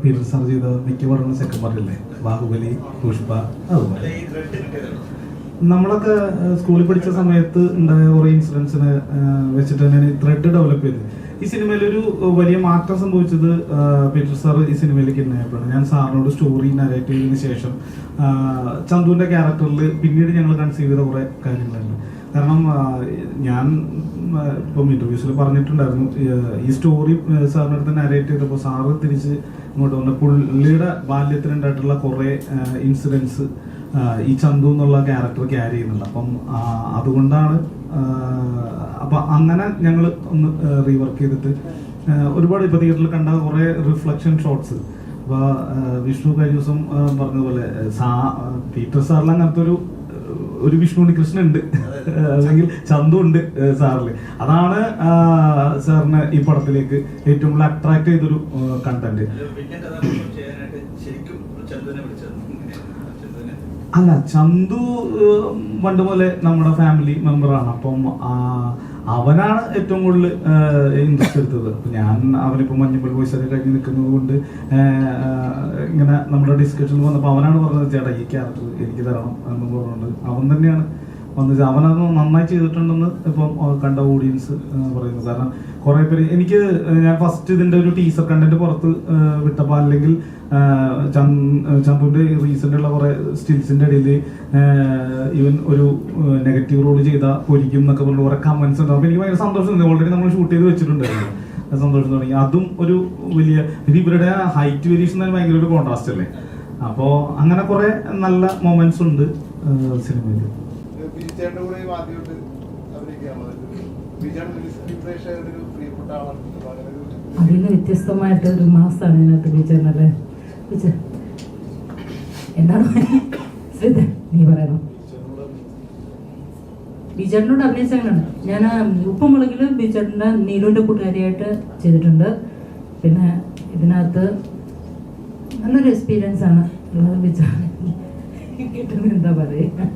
Peter sir ചെയ്ത മിക്ക പടങ്ങളും സെക്കൻഡ് പാർട്ടില്ലേ, ബാഹുബലി, പുഷ്പ. അതുപോലെ നമ്മളൊക്കെ സ്കൂളിൽ പഠിച്ച സമയത്ത് ഉണ്ടായ കുറേ ഇൻസിഡൻസിനെ വെച്ചിട്ട് തന്നെയാണ് ഈ ത്രെഡ് ഡെവലപ്പ് ചെയ്തത്. ഈ സിനിമയിലൊരു വലിയ മാറ്റം സംഭവിച്ചത് പീറ്റർ സാർ ഈ സിനിമയിലേക്ക് എത്തിയപ്പോഴാണ്. ഞാൻ സാറിനോട് സ്റ്റോറി നരേറ്റ് ചെയ്തതിന് ശേഷം ചന്തുവിൻ്റെ ക്യാരക്ടറിൽ പിന്നീട് ഞങ്ങൾ കൺസീവ് ചെയ്ത കുറേ കാര്യങ്ങളുണ്ട്. കാരണം ഞാൻ ഇപ്പം ഇൻ്റർവ്യൂസിൽ പറഞ്ഞിട്ടുണ്ടായിരുന്നു, ഈ സ്റ്റോറി സാറിൻ്റെ അടുത്ത് നരേറ്റ് ചെയ്തപ്പോൾ സാറ് തിരിച്ച് ഇങ്ങോട്ട് വന്ന പുള്ളിയുടെ ബാല്യത്തിലുണ്ടായിട്ടുള്ള കുറേ ഇൻസിഡൻസ് ഈ ചന്തു എന്നുള്ള ക്യാരക്ടർ ക്യാരി ചെയ്യുന്നുണ്ട്. അപ്പം അതുകൊണ്ടാണ് അപ്പം അങ്ങനെ ഞങ്ങൾ ഒന്ന് റീവർക്ക് ചെയ്തിട്ട് ഒരുപാട് ഇപ്പോൾ തിയേറ്ററിൽ കണ്ട കുറേ റിഫ്ലക്ഷൻ ഷോട്ട്സ്. അപ്പോൾ വിഷ്ണു കഴിഞ്ഞ ദിവസം പറഞ്ഞതുപോലെ പീറ്റർ സാറിൽ അങ്ങനത്തെ ഒരു വിഷ്ണു ഉണ്ണികൃഷ്ണൻ ഉണ്ട്, അല്ലെങ്കിൽ ചന്തു ഉണ്ട് സാറില്. അതാണ് സാറിന് ഈ പടത്തിലേക്ക് ഏറ്റവും കൂടുതൽ അട്രാക്ട് ചെയ്തൊരു കണ്ടന്റ്. അല്ല, ചന്തു പണ്ട് പോലെ നമ്മുടെ ഫാമിലി മെമ്പറാണ്. അപ്പം അവനാണ് ഏറ്റവും കൂടുതൽ ഇൻട്രസ്റ്റ് എടുത്തത്. അപ്പം ഞാൻ അവനിപ്പോൾ മഞ്ഞപ്പള്ളി വോയിസ് ഒക്കെ കഴിഞ്ഞ് നിൽക്കുന്നത് കൊണ്ട് ഇങ്ങനെ നമ്മുടെ ഡിസ്കഷനിൽ വന്നപ്പോൾ അവനാണ് പറഞ്ഞത്, ചേട്ടാ ഈ ക്യാരക്ടർ എനിക്ക് തരണം എന്ന് പറഞ്ഞുകൊണ്ട് അവൻ തന്നെയാണ് വന്നത്. അവനത് നന്നായി ചെയ്തിട്ടുണ്ടെന്ന് ഇപ്പം കണ്ട ഓഡിയൻസ് പറയുന്നു. കാരണം കുറേ പേര് ഞാൻ ഫസ്റ്റ് ഇതിൻ്റെ ഒരു ടീസർ കണ്ടന്റ് പുറത്ത് വിട്ടപ്പോൾ, അല്ലെങ്കിൽ ചന്തുവിൻ്റെ റീസെൻ്റ് ഉള്ള കുറേ സ്റ്റിൽസിൻ്റെ ഇടയിൽ ഇവൻ ഒരു നെഗറ്റീവ് റോൾ ചെയ്താൽ പൊരിക്കും എന്നൊക്കെ പറഞ്ഞ് കുറേ കമൻസ് ഉണ്ടാവും. അപ്പോൾ എനിക്ക് ഭയങ്കര സന്തോഷം തോന്നി. ഓൾറെഡി നമ്മൾ ഷൂട്ട് ചെയ്ത് വെച്ചിട്ടുണ്ടായിരുന്നു, സന്തോഷം തുടങ്ങി. അതും ഒരു വലിയ ഇവരുടെ ഹൈറ്റ് വേരിയേഷൻ തന്നെ ഭയങ്കര ഒരു കോൺട്രാസ്റ്റ് അല്ലേ. അപ്പോൾ അങ്ങനെ കുറേ നല്ല മൊമെന്റ്സ് ഉണ്ട് സിനിമയിൽ. അതിന് വ്യത്യസ്തമായിട്ട് ഒരു മാസമാണ് ഇതിനകത്ത് ബീച്ചേട്ടനല്ലേ. എന്താണ് ശ്രീധ നീ പറയണം? ബീച്ചേട്ടനോട് അഭിനയിച്ചാണ് ഞാൻ ഉപ്പുമുളകിൽ ബീച്ചേട്ടൻ്റെ നീലുവിൻ്റെ കൂട്ടുകാരിയായിട്ട് ചെയ്തിട്ടുണ്ട്. പിന്നെ ഇതിനകത്ത് നല്ലൊരു എക്സ്പീരിയൻസ് ആണ് ഉള്ളത്. ബീച്ചേട്ടൻ കിട്ടുന്നത് എന്താ പറയുക,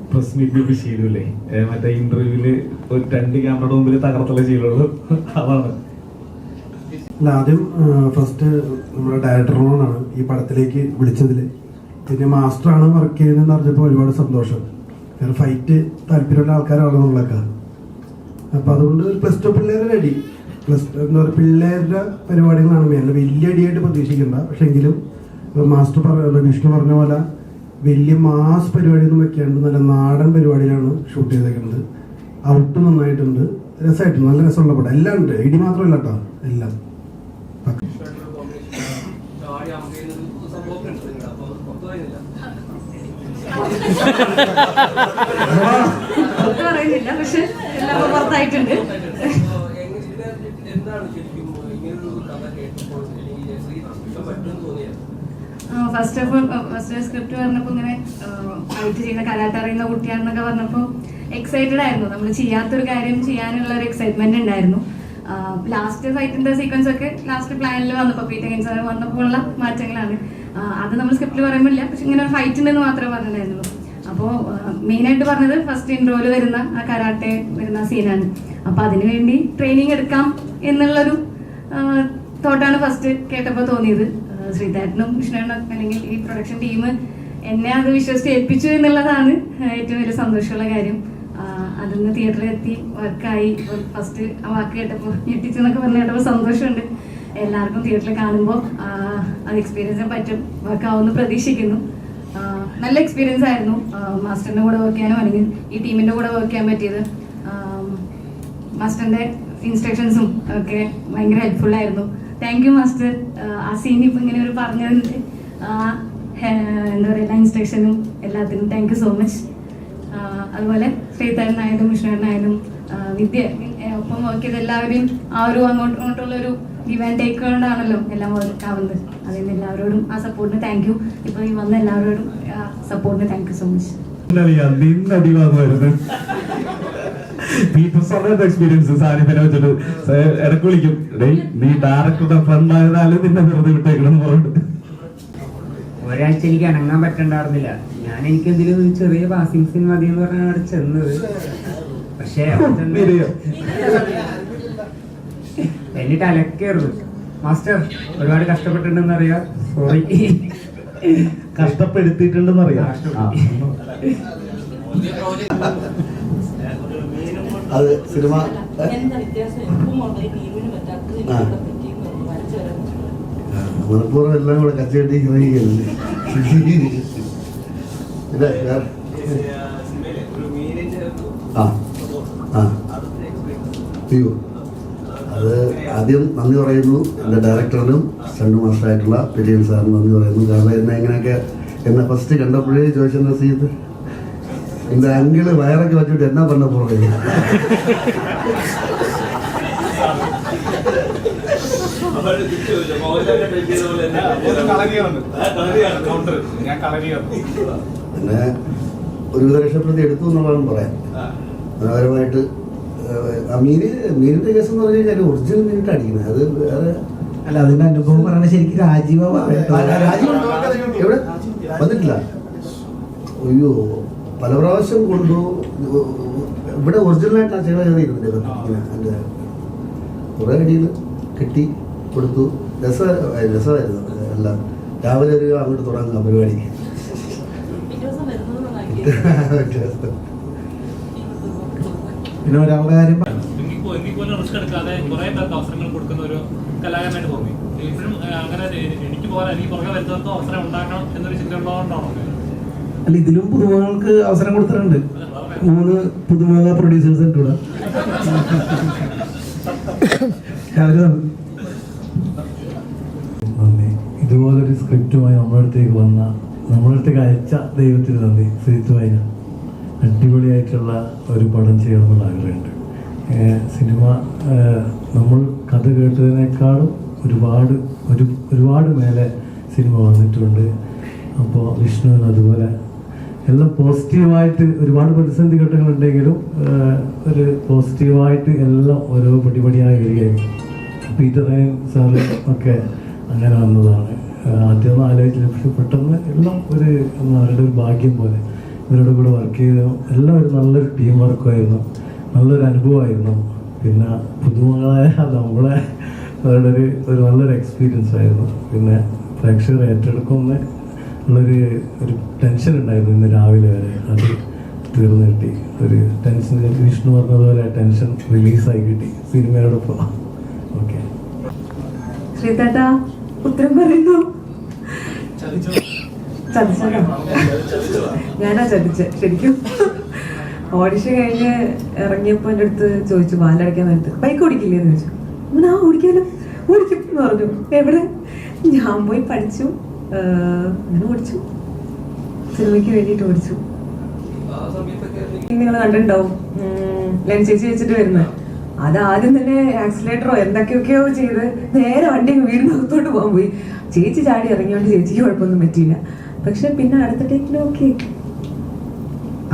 പ്രസ് മീറ്റ് ശീലല്ലേ, മറ്റേ ഇന്റർവ്യൂവില് ഒരു 2 ക്യാമറയുടെ മുമ്പിൽ തകർത്തുള്ള ശീലമുള്ളൂ. അതാണ്. അല്ല, ആദ്യം ഫസ്റ്റ് നമ്മുടെ ഡയറക്ടറിനോടാണ് ഈ പടത്തിലേക്ക് വിളിച്ചതിൽ. പിന്നെ മാസ്റ്ററാണ് വർക്ക് ചെയ്യുന്നതെന്ന് അറിഞ്ഞപ്പോൾ ഒരുപാട് സന്തോഷം. കാരണം ഫൈറ്റ് താല്പര്യമുള്ള ആൾക്കാരാണ് നമ്മളൊക്കെ. അപ്പം അതുകൊണ്ട് +2 പിള്ളേരെ റെഡി. എന്താ പറയുക, പിള്ളേരുടെ പരിപാടികളാണ് മെയിൻ. വലിയ അടിയായിട്ട് പ്രതീക്ഷിക്കേണ്ട. പക്ഷെ എങ്കിലും മാസ്റ്റർ വിഷ്ണു പറഞ്ഞ പോലെ വലിയ മാസ് പരിപാടിയൊന്നും വെക്കാണ്ട് നല്ല നാടൻ പരിപാടിയിലാണ് ഷൂട്ട് ചെയ്തേക്കുന്നത്. ഔട്ട് നന്നായിട്ടുണ്ട്, രസമായിട്ടുണ്ട്, നല്ല രസമുള്ള പടം. എല്ലാം ഉണ്ട്, ഇടി മാത്രമല്ല കേട്ടോ, എല്ലാം. പറയുന്നില്ല, പക്ഷെ എല്ലാം പുറത്തായിട്ടുണ്ട്. ഫസ്റ്റ് സ്ക്രിപ്റ്റ് പറഞ്ഞപ്പോൾ ഇങ്ങനെ ഫൈറ്റ് ചെയ്യുന്ന കരാട്ടെ അറിയുന്ന കുട്ടിയാണെന്നൊക്കെ പറഞ്ഞപ്പോൾ എക്സൈറ്റഡ് ആയിരുന്നു. നമ്മൾ ചെയ്യാത്തൊരു കാര്യം ചെയ്യാനുള്ള ഒരു എക്സൈറ്റ്മെന്റ് ഉണ്ടായിരുന്നു. ലാസ്റ്റ് ഫൈറ്റിന്റെ സീക്വൻസ് ഒക്കെ ലാസ്റ്റ് പ്ലാനിൽ വന്നപ്പോൾ പീറ്റർ ഗെയിൻസ് വന്നപ്പോൾ ഉള്ള മാറ്റങ്ങളാണ്. അത് നമ്മൾ സ്ക്രിപ്റ്റിൽ പറയുമ്പോഴില്ല, പക്ഷെ ഇങ്ങനെ ഒരു ഫൈറ്റ് ഉണ്ടെന്ന് മാത്രമേ പറഞ്ഞിട്ടുണ്ടായിരുന്നുള്ളൂ. അപ്പോൾ മെയിനായിട്ട് പറഞ്ഞത് ഫസ്റ്റ് ഇൻട്രോയിൽ വരുന്ന ആ കരാട്ടെ വരുന്ന സീനാണ്. അപ്പോൾ അതിനുവേണ്ടി ട്രെയിനിങ് എടുക്കാം എന്നുള്ളൊരു തോട്ടാണ് ഫസ്റ്റ് കേട്ടപ്പോൾ തോന്നിയത്. ശ്രീധരനും കൃഷ്ണനും അല്ലെങ്കിൽ ഈ പ്രൊഡക്ഷൻ ടീം എന്നെ അത് വിശ്വസിച്ച് ഏൽപ്പിച്ചു എന്നുള്ളതാണ് ഏറ്റവും വലിയ സന്തോഷമുള്ള കാര്യം. അതിന്ന് തിയേറ്ററിൽ എത്തി വർക്കായി. ഫസ്റ്റ് ആ വാക്ക് കേട്ടപ്പോൾ ഞെട്ടിച്ചു എന്നൊക്കെ പറഞ്ഞു കേട്ടപ്പോൾ സന്തോഷമുണ്ട്. എല്ലാവർക്കും തിയേറ്ററിൽ കാണുമ്പോൾ അത് എക്സ്പീരിയൻസ് ചെയ്യാൻ പറ്റും, വർക്കാവുമെന്ന് പ്രതീക്ഷിക്കുന്നു. നല്ല എക്സ്പീരിയൻസ് ആയിരുന്നു മാസ്റ്ററിൻ്റെ കൂടെ വർക്ക് ചെയ്യാനും അല്ലെങ്കിൽ ഈ ടീമിൻ്റെ കൂടെ വർക്ക് ചെയ്യാൻ പറ്റിയത്. മാസ്റ്ററിൻ്റെ ഇൻസ്ട്രക്ഷൻസും ഒക്കെ ഭയങ്കര ഹെൽപ്ഫുൾ ആയിരുന്നു. Thank you master. ആ സീൻ ഇപ്പം ഇങ്ങനെ ഒരു പറഞ്ഞതിൻ്റെ എന്താ പറയുക ഇൻസ്ട്രക്ഷനും എല്ലാത്തിനും താങ്ക് യു സോ മച്ച്. അതുപോലെ ശ്രീധരനായാലും വിഷ്ണുനായാലും വിദ്യ ഒപ്പം വർക്ക് ചെയ്ത് എല്ലാവരെയും ആ ഒരു അങ്ങോട്ടുള്ള ഒരു ഗിവ് ആൻഡ് ടേക്ക് കൊണ്ടാണല്ലോ എല്ലാം വർക്ക് ആവുന്നത്. അതിന് എല്ലാവരോടും ആ സപ്പോർട്ടിന് താങ്ക് യു. ഇപ്പോൾ ഈ വന്ന എല്ലാവരോടും സപ്പോർട്ടിന് thank you so much. Peter സാറിന്റെ എക്സ്പീരിയൻസ് സാരിഫിനെ വെച്ചിട്ട് ഇടയ്ക്ക് വിളിക്കും, നീ ഡയറക്ടറുടെ ഫ്രണ്ട് ആയതാലും നിന്നെ വെറുതെ വിട്ടേക്കണം പറഞ്ഞിട്ട്. ഒരാഴ്ച എനിക്ക് അനങ്ങാൻ പറ്റണ്ടായിരുന്നില്ല. എനിക്ക് എന്തെങ്കിലും ചെറിയ പാസിംഗ് സീൻ മതി എന്ന് പറഞ്ഞാണ് അവിടെ ചെന്നത്. പക്ഷേ എന്നിട്ട് അലക്കായിരുന്നു. മാസ്റ്റർ ഒരുപാട് കഷ്ടപ്പെട്ടിട്ടുണ്ടെന്ന് അറിയാം. സോറി. കഷ്ടപ്പെടുത്തിയിട്ടുണ്ടെന്ന് അറിയാം. അത് സിനിമ മനഃപൂർവ്വം എല്ലാം കൂടെ കച്ചകെട്ടി ഗ്രഹിക്കുന്നുണ്ട്. ആ ആ അയ്യോ, അത് ആദ്യം നന്ദി പറയുന്നു എൻ്റെ ഡയറക്ടറിനും സ്റ്റണ്ട് മാസ്റ്ററായിട്ടുള്ള പെരിയൻ സാറിന് നന്ദി പറയുന്നു. കാരണം എന്നെ ഫസ്റ്റ് കണ്ടപ്പോഴേ ചോദിച്ചെന്ന സീത് എൻ്റെ അങ്കിള് വയറൊക്കെ വെച്ചിട്ട് എന്നാ പറഞ്ഞ പുറകെ പിന്നെ ഒരുവിധ രക്ഷപ്പെടുത്തി എടുത്തു എന്നുള്ളതാണ് പറയാം. മനോഹരമായിട്ട് മീനിന്റെ കേസ് എന്ന് പറഞ്ഞു കഴിഞ്ഞാൽ ഒറിജിനൽ മീനിട്ട് അടിക്കുന്നത് അത് വേറെ അല്ല, അതിന്റെ അനുഭവം പറയണ ശരിക്കും രാജീവ് എവിടെ വന്നിട്ടില്ല. അയ്യോ, പല പ്രാവശ്യം കൊണ്ടു. ഇവിടെ ഒറിജിനലായിട്ട് ആ ചില കയറിയിരുന്നില്ല. എൻ്റെ കുറേ അടിയിൽ കെട്ടി കൊടുത്തു. രസമായിരുന്നു എല്ലാം. രാവിലെ ഒരു അങ്ങോട്ട് തുടങ്ങുക പരിപാടിക്ക്. പിന്നെ ഒരാളുടെ കാര്യം റിസ്ക് എടുക്കാതെ കുറെ പേർക്ക് അവസരങ്ങൾ കൊടുക്കുന്ന ഒരു കലാകാരനായിട്ട് തോന്നി. ഇപ്പോഴും അങ്ങനെ എനിക്ക് പോലെ എനിക്ക് പുറകെ വരുന്നവർക്ക് അവസരം ഉണ്ടാക്കണം എന്നൊരു ചിന്ത ഉള്ളതുകൊണ്ടാണോ? അല്ല, ഇതിലും പുതുമുഖങ്ങൾക്ക് അവസരം കൊടുത്തിട്ടുണ്ട്. 3 പുതുമുഖ പ്രൊഡ്യൂസേഴ്സ് ഉണ്ട് ഇവിടെ. നന്ദി. ഇതുപോലൊരു സ്ക്രിപ്റ്റുമായി നമ്മളടുത്തേക്ക് നമ്മളടുത്തേക്ക് അയച്ച ദൈവത്തിന് നന്ദി. ശ്രീത്വായിന അടിപൊളിയായിട്ടുള്ള ഒരു പടം ചെയ്യണമെന്നുള്ള ആഗ്രഹമുണ്ട്. സിനിമ നമ്മൾ കഥ കേട്ടതിനേക്കാളും ഒരുപാട് മേലെ സിനിമ വന്നിട്ടുണ്ട്. അപ്പോൾ വിഷ്ണുവിന് അതുപോലെ എല്ലാം പോസിറ്റീവായിട്ട് ഒരുപാട് പ്രതിസന്ധി ഘട്ടങ്ങളുണ്ടെങ്കിലും ഒരു പോസിറ്റീവായിട്ട് എല്ലാം ഓരോ പടിപടിയായി വരികയായിരുന്നു. പീറ്റർ സാറ് ഒക്കെ അങ്ങനെ വന്നതാണ്. ആദ്യമൊന്നും ആലോചിച്ചില്ല, പക്ഷെ പെട്ടെന്ന് എല്ലാം അവരുടെ ഒരു ഭാഗ്യം പോലെ ഇവരുടെ കൂടെ വർക്ക് ചെയ്തു. എല്ലാം ഒരു നല്ലൊരു ടീം വർക്കുമായിരുന്നു, നല്ലൊരു അനുഭവമായിരുന്നു. പിന്നെ പുതുമകളായ നമ്മളെ അവരുടെ ഒരു നല്ലൊരു എക്സ്പീരിയൻസ് ആയിരുന്നു. പിന്നെ പ്രേക്ഷകർ ഏറ്റെടുക്കുമെന്ന് ഒരു ടെൻഷൻ ഉണ്ടായിരുന്നു ഇന്ന് രാവിലെ വരെ. അത് തീർന്നു കിട്ടി. ഒരു ടെൻഷൻ, വിഷ്ണു പറഞ്ഞതുപോലെ ടെൻഷൻ റിലീസായി കിട്ടി സിനിമയോടൊപ്പം. ഓക്കെ, ശ്രീതേട്ടാ ഉത്തരം പറയുന്നു. ചതിച്ചാലോ? ഞാനാ ചതിച്ച ശരിക്കും. ഓഡിഷൻ കഴിഞ്ഞ് ഇറങ്ങിയപ്പോ എൻ്റെ അടുത്ത് ചോദിച്ചു പാലടയ്ക്കാൻ നേരത്ത് ബൈക്ക് ഓടിക്കില്ലേന്ന് ചോദിച്ചു. അങ്ങനെ ഓടിക്കാലോ, ഓടിക്കും എന്ന് പറഞ്ഞു. എവിടെ? ഞാൻ പോയി പഠിച്ചു, അങ്ങനെ ഓടിച്ചു. സിനിമയ്ക്ക് വേണ്ടിയിട്ട് ഓടിച്ചു. നിങ്ങൾ കണ്ടിട്ടുണ്ടാവും ലെൻസ് ചേച്ചി വെച്ചിട്ട് വരുന്നത്. അത് ആദ്യം തന്നെ ആക്സിലേറ്ററോ എന്തൊക്കെയൊക്കെയോ ചെയ്ത് നേരെ വണ്ടി വീടിനകത്തോട്ട് പോകാൻ പോയി. ചേച്ചി ചാടി ഇറങ്ങിയോണ്ട് ചേച്ചിക്ക് കുഴപ്പമൊന്നും പറ്റിയില്ല. പക്ഷെ പിന്നെ അടുത്ത ടേക്കിൽ ഓക്കെ.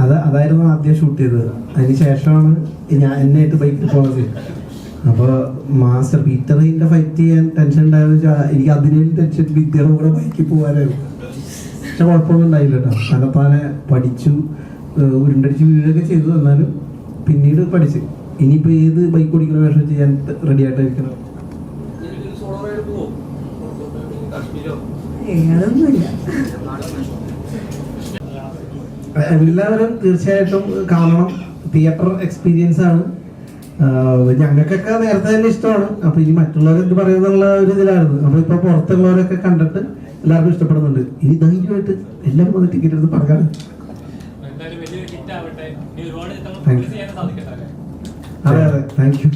അതായിരുന്നു ആദ്യം ഷൂട്ട് ചെയ്തത്. അതിന് ശേഷമാണ് എന്നെയായിട്ട് ബൈക്കിൽ പോകുന്നത്. അപ്പോൾ മാസ്റ്റർ പീറ്ററിന്റെ ഫൈറ്റ് ചെയ്യാൻ ടെൻഷൻ ഉണ്ടായെന്ന് വെച്ചാൽ എനിക്ക് അതിനേലും ടെൻഷൻ വിദ്യയുടെ കൂടെ ബൈക്കിൽ പോകാനായിരുന്നു. പക്ഷെ കുഴപ്പമൊന്നും ഉണ്ടായില്ല കേട്ടോ. തലപ്പാനെ പഠിച്ചു, ഉരുണ്ടടിച്ച് വീഴൊക്കെ ചെയ്തു. എന്നാലും പിന്നീട് പഠിച്ച് ഇനിയിപ്പോൾ ഏത് ബൈക്ക് ഓടിക്കുന്ന വേഷം ചെയ്യാൻ റെഡി ആയിട്ടായിരിക്കണം. അതൊന്നുമില്ല. എല്ലാവരും തീർച്ചയായിട്ടും കാണണം. തിയേറ്റർ എക്സ്പീരിയൻസ് ആണ്. ഞങ്ങൾക്കൊക്കെ നേരത്തെ തന്നെ ഇഷ്ടമാണ്. അപ്പൊ ഇനി മറ്റുള്ളവർ എന്ത് പറയുന്നുള്ള ഒരു ഇതിലായിരുന്നു. അപ്പൊ ഇപ്പൊ പുറത്തുള്ളവരൊക്കെ കണ്ടിട്ട് എല്ലാവർക്കും ഇഷ്ടപ്പെടുന്നുണ്ട്. ഇനി ധൈര്യമായിട്ട് എല്ലാവരും വന്ന് ടിക്കറ്റ് എടുത്ത് പറഞ്ഞാൽ അതെ താങ്ക് യു.